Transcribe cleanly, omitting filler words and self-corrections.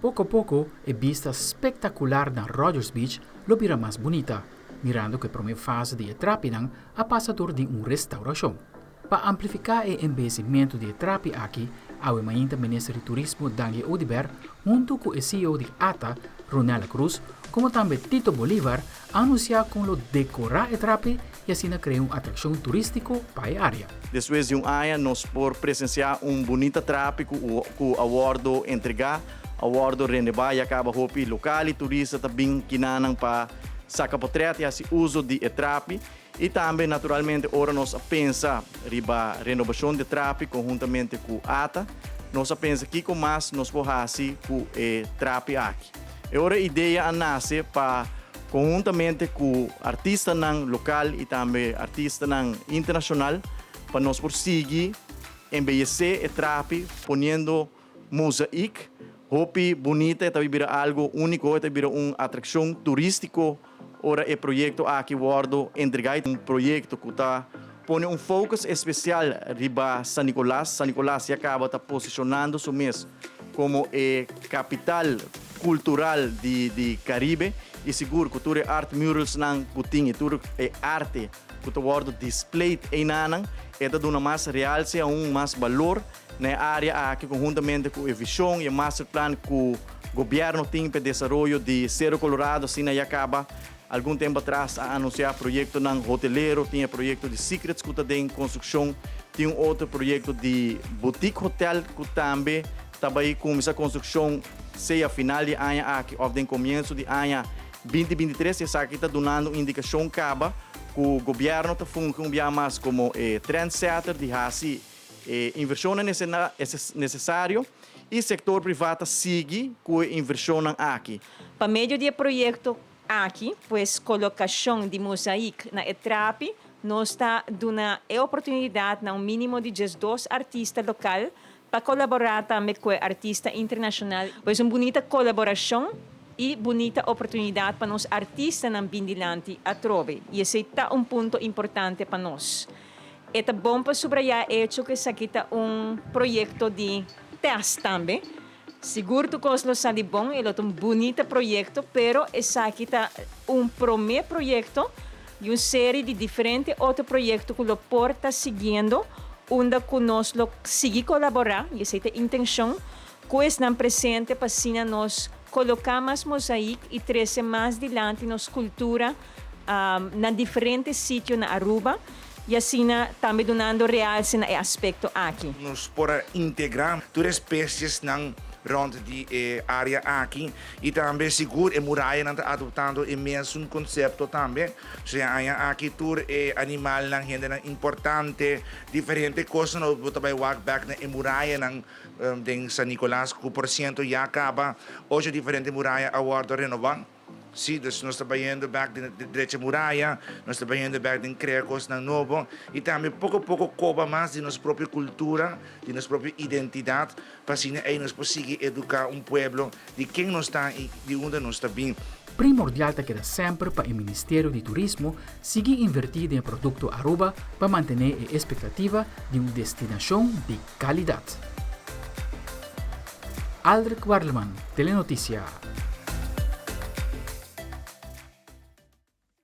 Poco a poco, a vista espectacular na Rogers Beach lo vira mais bonita, mirando que a primeira fase de Etrapinang a passador de restauração. Para amplificar o embellecimento de Etrapi aqui, a mainta ministro de Turismo Daniel Odiber, junto com o CEO de ATA, Ronela Cruz, como também Tito Bolívar, anunciar com lo decorar Etrapi e assim criar uma atração turística para a área. Depois de ano, nós por presenciar bonita Etrapi com o awardo entregar, awardo renova e acaba hopi local e turista também kinanang para saca potreto e assim uso de Etrapi. E também, naturalmente, ora nós pensa riba renovação de Etrapi conjuntamente com ATA. Nós pensa que com mais nós podemos fazer com Etrapi aqui. E ora a ideia nasce para conjuntamente com artista local e também artista internacional para nós prosseguir embellecer Etrapi ponendo mosaic, hopi bonita e também algo único e também uma atração turística. Ora o projeto aqui guardo entregar projeto que está põe foco especial riba San Nicolás. San Nicolás se acaba posicionando-se mesmo como capital cultural de Caribe e seguro cultura arte murals nang puting e tudo arte que está guardo display em nanang eta duna mais realce mais valor na área aqui conjuntamente com a visão e o master plan que o governo tem para desenvolvimento de Cerro Colorado assim aí acaba algum tempo atrás a anunciar projeto ng hoteleiro, tinha projeto de secrets que está em construção, tinha outro projeto de boutique hotel que também estava aí com essa construção seja final de ano aqui, ou de começo de ano 2023, e essa aqui está dando indicação caba que o governo está funcionando mais como trendsetter de assim inversão necessário e setor privado sigue com a inversão aqui. Para meio de projeto aqui, pues colocação de mosaic na Etrapi, nós está dando a oportunidade na mínimo de 2 artistas locais para colaborar também com artista internacional. Pois uma bonita colaboração e bonita oportunidade para nós artistas na Bindilante a trove. E esse é ponto importante para nós. É bom para subrayar o hecho que esse aqui é projeto de teste também. Seguro que lo sali bom, ele é bonito projeto, pero esse aqui está primeiro projeto e uma série de diferentes outros projetos que o porta seguindo, onde nós seguir colaborar, e essa é a intenção, que estão presente para assim nós colocar mais mosaico e trazer mais adiante nossa cultura na diferentes sítios na Aruba, e assim também dando realce no aspecto aqui. Nós podemos integrar todas as espécies rond die área aqui e também seguro a muralha não está adotando o mesmo conceito também. Se aqui tudo animal não é importante, diferente coisa não vou também walk back na muralha não de San Nicolás que por cento já acaba hoje diferente muralha award renovar. Sim, nós estamos indo back de direita muralha, nós estamos indo back de criar coisas novas e também pouco a pouco cobra mais de nossa própria cultura, de nossa própria identidade, para assim aí nós conseguir educar povo de quem nós está e de onde nós está vindo. Primordial que queda sempre para o Ministério de Turismo seguir invertir em produto Aruba para manter a expectativa de uma destinação de qualidade. Aldrich Warleman, Telenotícia.